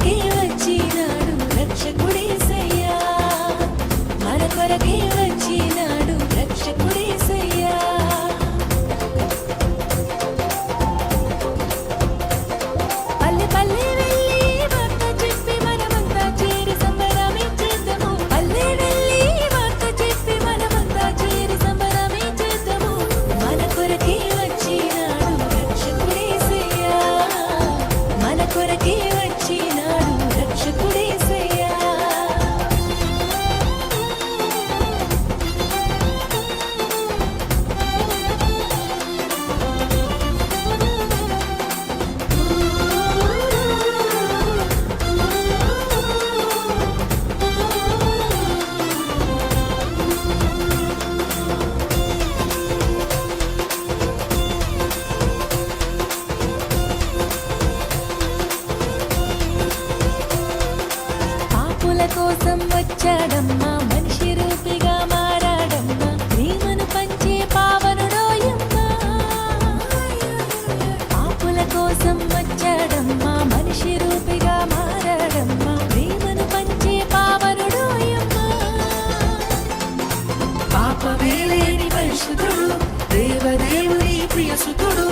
కొరకే వచ్చినాడు రక్షకుడేసయ్యా, మన కొరకే వచ్చినాడు రక్షకుడేసయ్యా. పల్లె పల్లె వెళ్ళి వార్త చెప్పి మనమంతా చేరి సంబరమించేద్దాము. పల్లె వెళ్ళి వార్త చెప్పి మనమంతా చేరి సంబరమించేద్దాము. మన కొరకే వచ్చినాడు రక్షకుడేసయ్యా, మన కొరకే వచ్చినాడు రక్షకుడేసయ్యా. పాపుల కోసం వచ్చాడమ్మా, మనిషి రూపిగా మారాడమ్మా, ప్రేమను పంచే పావనుడోయమ్మా. పాపుల కోసం వచ్చాడమ్మా, మనిషి రూపిగా మారాడమ్మా, ప్రేమను పంచే పావనుడోయమ్మా. పాపమేలేని పరిశుద్ధుడు, దేవదేవుని ప్రియసుతుడు,